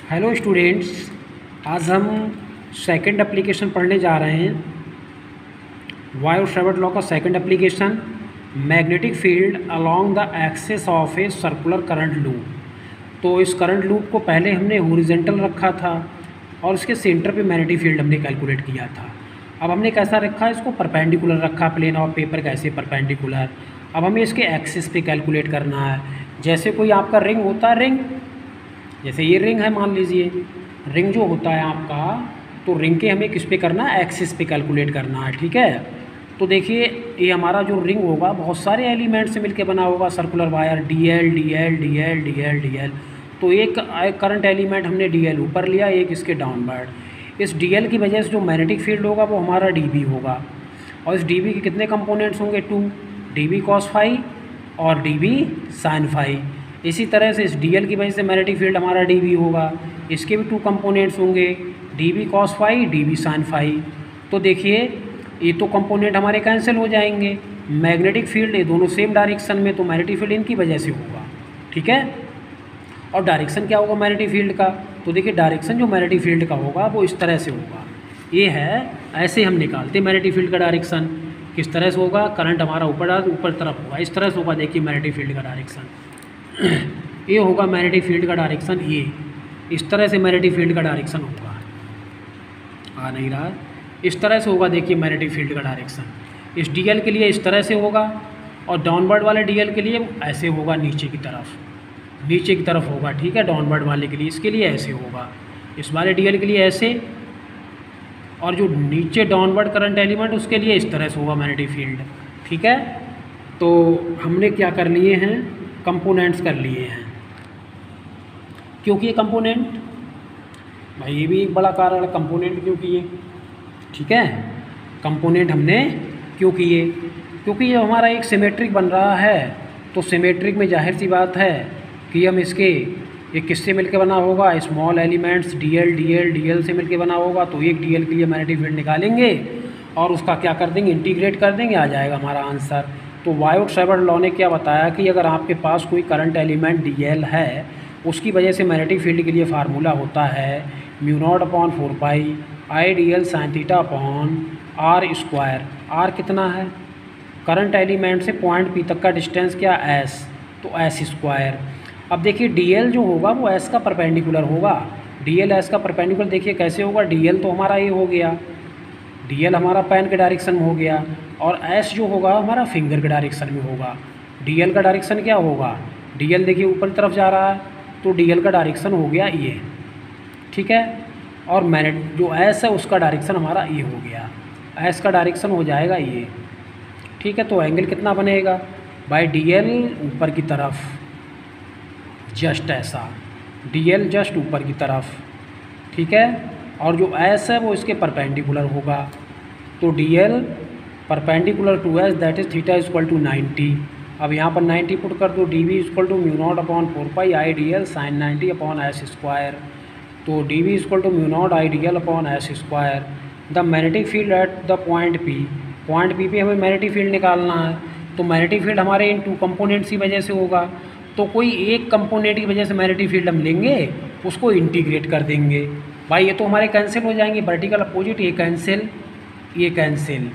Hello students. आज हम second application पढ़ने जा रहे हैं। वायो-सेवर्ट लॉ का second application, magnetic field along the axis of a circular current loop. तो इस करंट लूप को पहले हमने हॉरिजॉन्टल रखा था और इसके सेंटर पे मैग्नेटिक फील्ड हमने कैलकुलेट किया था। अब हमने कैसा रखा, इसको परपेंडिकुलर रखा, प्लेन ऑफ पेपर कैसे परपेंडिकुलर। अब हमें इसके एक्सिस पे कैलकुलेट करना है। जैसे कोई आपका रिंग होता है, रिंग जैसे ये रिंग है, मान लीजिए रिंग जो होता है आपका, तो रिंग के हमें किस पे करना है, एक्सिस पे कैलकुलेट करना है। ठीक है, तो देखिए ये हमारा जो रिंग होगा बहुत सारे एलिमेंट से मिलके बना होगा, circular wire D L D L D L D L D L. तो एक करंट एलिमेंट हमने डी एल ऊपर लिया, एक इसके डाउनवर्ड। इस डी एल की वजह से जो मैग्नेटिक फील्ड होगा वो हमारा डी बी होगा। और इस डी बी के कितने कंपोनेंट्स होंगे, 2, डी बी कॉस फाई और डी बी साइन फाई। इसी तरह से इस डी एल की वजह से मैग्नेटिक फील्ड हमारा डी बी होगा, इसके भी 2 कंपोनेंट्स होंगे, d B cos phi d B sine phi. तो देखिए ये तो कंपोनेंट हमारे कैंसिल हो जाएंगे। मैग्नेटिक फील्ड ये दोनों सेम डायरेक्शन में, तो मैग्नेटिक फील्ड इनकी वजह से होगा। ठीक है, और डायरेक्शन क्या होगा मैग्नेटिक फील्ड का, तो देखिए डायरेक्शन जो मैग्नेटिक फील्ड का होगा वो इस तरह से होगा। ये है, ऐसे हम निकालते हैं मैग्नेटिक फील्ड का डायरेक्शन। किस तरह से होगा, करंट हमारा ऊपर तरफ होगा, इस तरह से होगा। देखिए मैग्नेटिक फील्ड का डायरेक्शन ये होगा, मैग्नेटिक फील्ड का डायरेक्शन ये इस तरह से मैग्नेटिक फील्ड का डायरेक्शन होगा। आ नहीं रहा, इस तरह से होगा। देखिए मैग्नेटिक फील्ड का डायरेक्शन इस डीएल के लिए इस तरह से होगा, और डाउनवर्ड वाले डीएल के लिए ऐसे होगा, नीचे की तरफ होगा। ठीक है, डाउनवर्ड वाले के लिए, इसके लिए ऐसे होगा, इस वाले डीएल के लिए ऐसे, और जो नीचे डाउनवर्ड करंट एलिमेंट उसके लिए इस तरह से होगा मैग्नेटिक फील्ड। ठीक है, तो हमने क्या कर लिए हैं, कंपोनेंट्स कर लिए हैं। क्योंकि ये कंपोनेंट, भाई ये भी एक बड़ा कारण है कंपोनेंट क्यों किए। ठीक है, कंपोनेंट हमने क्यों किए, क्योंकि ये हमारा एक सिमेट्रिक बन रहा है। तो सिमेट्रिक में जाहिर सी बात है कि हम इसके एक किससे मिलके बना होगा, स्मॉल एलिमेंट्स डी एल से मिलके बना होगा। तो एक डी एल के लिए मैग्नेटिक फील्ड निकालेंगे और उसका क्या कर देंगे, इंटीग्रेट कर देंगे, आ जाएगा हमारा आंसर। तो वायो-सेवर्ट लॉ ने क्या बताया कि अगर आपके पास कोई करंट एलिमेंट डी एल है, उसकी वजह से मैग्नेटिक फील्ड के लिए फार्मूला होता है μ0/4π I D L sine theta upon R square. R कितना है, करंट एलिमेंट से पॉइंट पी तक का डिस्टेंस क्या, एस, तो एस स्क्वायर। अब देखिए डी एल जो होगा वो एस का परपेंडिकुलर होगा। डी एल एस का परपेंडिकुलर देखिए कैसे होगा, डी एल तो हमारा ये हो गया, डी एल हमारा पेन के डायरेक्शन में हो गया, और एस जो होगा हमारा फिंगर के डायरेक्शन में होगा। डी एल का डायरेक्शन क्या होगा, डी एल देखिए ऊपर की तरफ जा रहा है, तो डी एल का डायरेक्शन हो गया ये। ठीक है, और मैग्नेट जो एस है उसका डायरेक्शन हमारा ये हो गया, एस का डायरेक्शन हो जाएगा ये। ठीक है, तो एंगल कितना बनेगा, बाय डी एल ऊपर की तरफ, जस्ट ऐसा, डी एल जस्ट ऊपर की तरफ। ठीक है, और जो एस है वो इसके परपेंडिकुलर होगा, तो D L perpendicular to S, that is theta equal to 90। अब यहाँ पर 90 पुट कर दो, D V equal to μ0/4π I D L sine 90 upon S square. तो D V equal to μ0 I D L upon S square. The magnetic field at the point P, point P पे हमें magnetic field निकालना है। तो magnetic field हमारे इन 2 components की वजह से होगा। तो कोई एक कंपोनेंट की वजह से मैग्नेटिक फील्ड हम लेंगे, उसको इंटीग्रेट कर देंगे। भाई ये तो हमारे कैंसिल हो जाएंगे, वर्टिकल अपोजिट, ये कैंसिल, ये कैंसिल।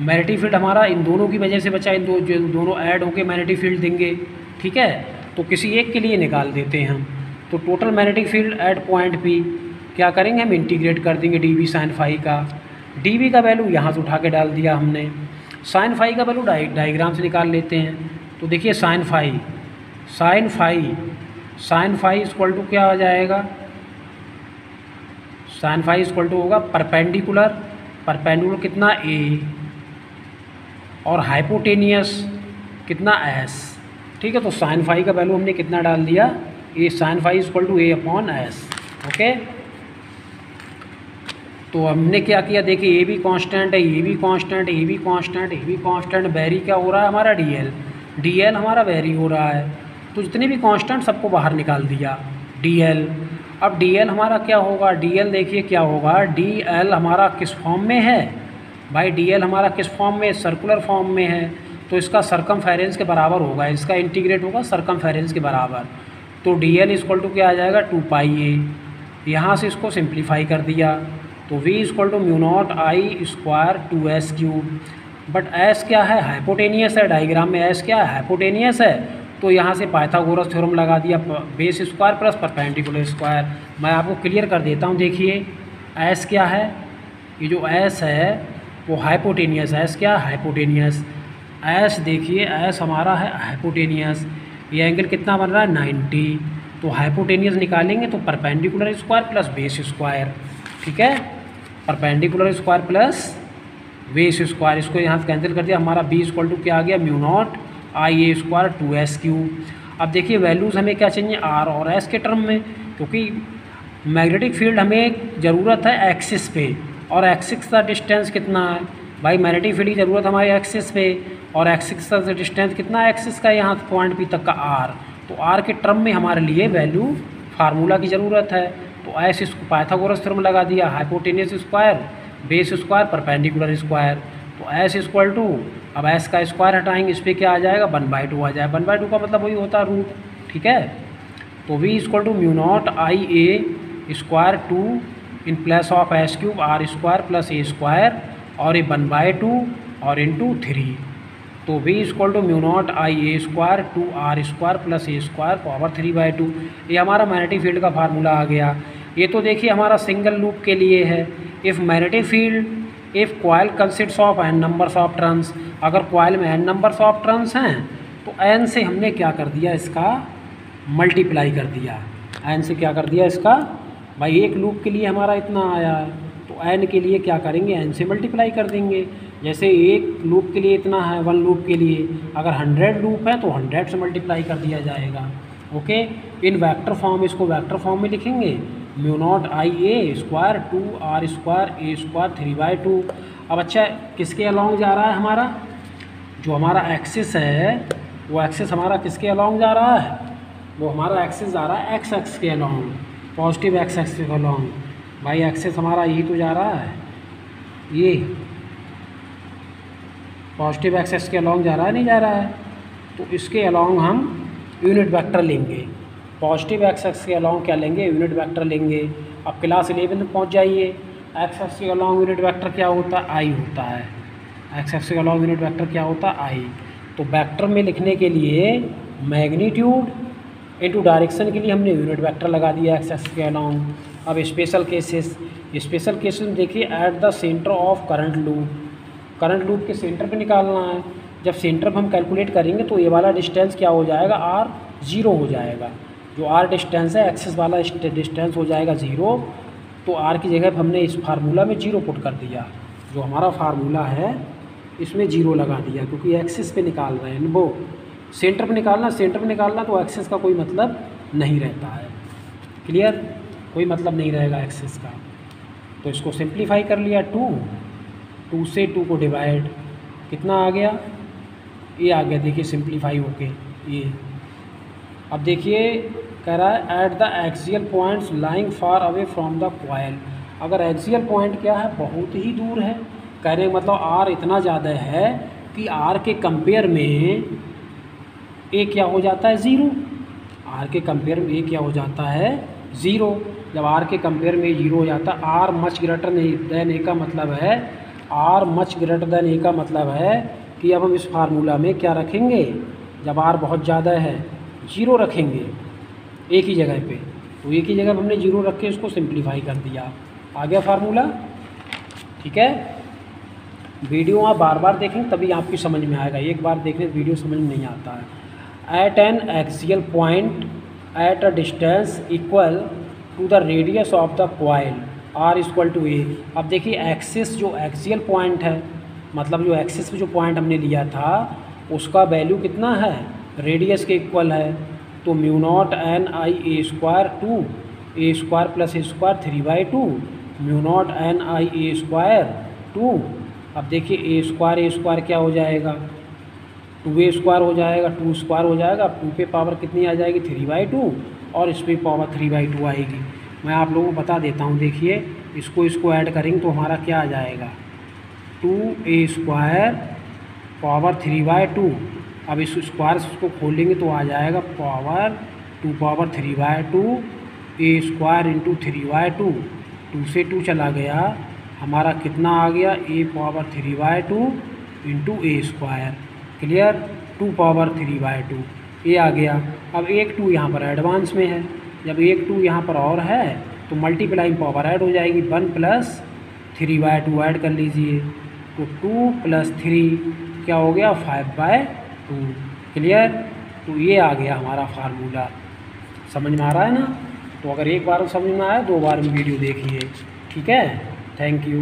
मैग्नेटिक फील्ड हमारा इन दोनों की वजह से बचा, इन दोनों ऐड होकर मैग्नेटिक फील्ड देंगे। ठीक है, तो किसी एक के लिए निकाल देते हैं हम। तो total magnetic field eight point P क्या करेंगे, हम इंटीग्रेट कर देंगे डी वी साइन फाई का। डी वी का वैल्यू यहाँ से उठा के डाल दिया हमने, साइन फाई का वैल्यू डायग्राम से निकाल लेते हैं। तो देखिए साइन फाई इक्वल टू क्या आ जाएगा, साइन फाई इक्वल टू होगा परपेंडिकुलर कितना ए, और हाइपोटेनियस कितना एस। ठीक है, तो साइन फाई का वैल्यू हमने कितना डाल दिया, A, sine phi equal to A upon S. Okay, तो हमने क्या किया, देखिए ए भी कांस्टेंट है, ये भी कांस्टेंट, ये भी कांस्टेंट, ये भी कांस्टेंट, वेरी क्या हो रहा है हमारा, डी एल हमारा वेरी हो रहा है। तो जितने भी कांस्टेंट सबको बाहर निकाल दिया, डी एल। अब डी एल हमारा क्या होगा, डी एल देखिए क्या होगा, डी एल हमारा किस फॉर्म में है भाई, डी एल हमारा किस फॉर्म में, सर्कुलर फॉर्म में है। तो इसका सरकमफेरेंस के बराबर होगा, इसका इंटीग्रेट होगा सरकमफेरेंस के बराबर। तो डी एल इक्वल टू क्या आ जाएगा, 2 पाई ए। यहाँ से इसको सिंप्लीफाई कर दिया तो v equal to mu naught I square 2s cube. But s क्या है, हाइपोटेनियस है, डायग्राम में s क्या है, हाइपोटेनियस है, तो यहाँ से पाइथागोरस थ्योरम लगा दिया, base square plus perpendicular square. मैं आपको क्लियर कर देता हूँ, देखिए s क्या है, ये जो s है वो हाइपोटेनियस, s क्या है, हाइपोटेनियस। s देखिए s हमारा है हाइपोटेनियस, ये एंगल कितना बन रहा है 90, तो हाइपोटेनियस निकालेंगे तो perpendicular square plus base square, ठीक है, perpendicular square plus base square, इसको यहाँ से कैंसिल कर दिया, हमारा b इक्वल टू क्या आ गया mu naught I a square 2s cube. अब देखिए वैल्यूज़ हमें क्या चाहिए r और s के टर्म में, क्योंकि मैग्नेटिक फील्ड हमें ज़रूरत है एक्सिस पे, और एक्सिस का डिस्टेंस कितना है भाई, मैग्नेटिक फील्ड की ज़रूरत हमारे एक्सिस पे, और एक्सिस का डिस्टेंस कितना है एक्सिस का यहाँ पॉइंट पी तक का r, तो r के टर्म में हमारे लिए वैल्यू फार्मूला की ज़रूरत है। तो ऐसे इसको पाइथागोरस थ्योरम लगा दिया, hypotenuse square base square perpendicular square, तो एस इक्वल टू, अब एस का स्क्वायर हटाएंगे, इस पर क्या आ जाएगा 1/2 आ जाएगा, 1/2 का मतलब वही होता है रूट, ठीक है। तो v equal to mu naught I a square 2 in plus of s cube r square plus a square, और ये 1/2 और इंटू 3, तो v equal to mu naught I a square 2r square plus a square power 3/2। ये हमारा magnetic field का formula आ गया। ये तो देखिए हमारा सिंगल लूप के लिए है। If magnetic field if coil consists of n numbers of turns, अगर कॉइल में n नंबर्स ऑफ टर्न्स हैं तो n से हमने क्या कर दिया, इसका मल्टीप्लाई कर दिया, n से क्या कर दिया इसका, भाई एक लूप के लिए हमारा इतना आया है तो n के लिए क्या करेंगे, n से मल्टीप्लाई कर देंगे। जैसे एक लूप के लिए इतना है, 1 लूप के लिए अगर 100 लूप है तो 100 से मल्टीप्लाई कर दिया जाएगा। ओके, इन वेक्टर फॉर्म, इसको वेक्टर फॉर्म में लिखेंगे, mu naught I a square 2r square A square 3/2। अब अच्छा किसके अलॉन्ग जा रहा है, हमारा जो हमारा एक्सिस है वो एक्सिस हमारा किसके अलॉन्ग जा रहा है, वो हमारा एक्सिस जा रहा है एक्स एक्स के अलॉन्ग, पॉजिटिव एक्स एक्स के अलॉन्ग। भाई एक्सिस हमारा यही तो जा रहा है, ये पॉजिटिव एक्स एक्स के अलॉन्ग जा रहा है, नहीं जा रहा है, तो इसके अलॉन्ग हम यूनिट वेक्टर लेंगे, पॉजिटिव एक्स एक्स के अलॉन्ग क्या लेंगे, यूनिट वेक्टर लेंगे। अब क्लास 11 में पहुंच जाइए, एक्स एक्स के अलॉन्ग यूनिट वेक्टर क्या होता है, आई होता है, एक्स एक्स के अलॉन्ग यूनिट वेक्टर क्या होता है, आई। तो वेक्टर में लिखने के लिए मैग्नीट्यूड इनटू डायरेक्शन के लिए हमने यूनिट वेक्टर लगा दिया एक्स एक्स के अलॉन्ग। अब स्पेशल केसेस में देखिए, at the centre of current loop के सेंटर पे निकालना है। जब सेंटर पर हम कैलकुलेट करेंगे तो ये वाला डिस्टेंस क्या हो जाएगा, r 0 हो जाएगा, जो r डिस्टेंस है एक्सेस वाला डिस्टेंस हो जाएगा 0, तो r की जगह पर हमने इस फार्मूला में 0 पुट कर दिया, जो हमारा फार्मूला है इसमें 0 लगा दिया, क्योंकि एक्सेस पे निकाल रहे हैं, वो सेंटर पे निकालना तो एक्सेस का कोई मतलब नहीं रहता है, क्लियर, कोई मतलब नहीं रहेगा एक्सेस का। तो इसको सिंप्लीफाई कर लिया, 2 से 2 को डिवाइड, कितना आ गया, ये आ गया, देखिए सिंप्लीफाई होके ये। अब देखिए कह रहा है at the axial points lying far away from the coil. अगर एक्सियल पॉइंट क्या है, बहुत ही दूर है, कहने का मतलब r इतना ज़्यादा है कि r के कंपेयर में a क्या हो जाता है 0, r के कंपेयर में a क्या हो जाता है 0। जब r के कंपेयर में 0 हो जाता है, r much greater than a का मतलब है, r much greater than a का मतलब है कि अब हम इस फार्मूला में क्या रखेंगे, जब r बहुत ज़्यादा है 0 रखेंगे एक ही जगह पे, तो एक ही जगह पर हमने 0 रख के इसको सिंप्लीफाई कर दिया, आ गया फार्मूला, ठीक है। वीडियो आप बार बार देखें तभी आपकी समझ में आएगा, एक बार देखने वीडियो समझ में नहीं आता है। At an axial point at a distance equal to the radius of the coil r equal to a। अब देखिए एक्सिस जो एक्सियल पॉइंट है, मतलब जो एक्सिस में जो पॉइंट हमने लिया था उसका वैल्यू कितना है, रेडियस के इक्वल है, तो mu not an I a square 2 A square plus a square 3/2 mu not an I a square 2। अब देखिए ए स्क्वायर क्या हो जाएगा, 2a स्क्वायर हो जाएगा, 2 स्क्वायर हो जाएगा, अब 2 पे पावर कितनी आ जाएगी 3/2, और इस पर पावर 3/2 आएगी। मैं आप लोगों को बता देता हूँ, देखिए इसको ऐड करेंगे तो हमारा क्या आ जाएगा 2a स्क्वायर पावर 3/2। अब इस स्क्वायर को खोलेंगे तो आ जाएगा पावर 2 पावर 3/2 ए स्क्वायर इंटू 3y2, 2 से 2 चला गया, हमारा कितना आ गया, ए पावर 3y2 इंटू ए स्क्वायर। क्लियर, 2 पावर 3y2 ये आ गया। अब एक 2 यहाँ पर एडवांस में है, जब एक 2 यहाँ पर और है तो मल्टीप्लाइंग पावर ऐड हो जाएगी, 1 प्लस 3y2 ऐड कर लीजिए, तो 2 प्लस 3 क्या हो गया, 5/2। क्लियर, तो ये आ गया हमारा फार्मूला। समझ में आ रहा है ना? तो अगर एक बार समझ में आया, 2 बार वीडियो देखिए। ठीक है, थैंक यू।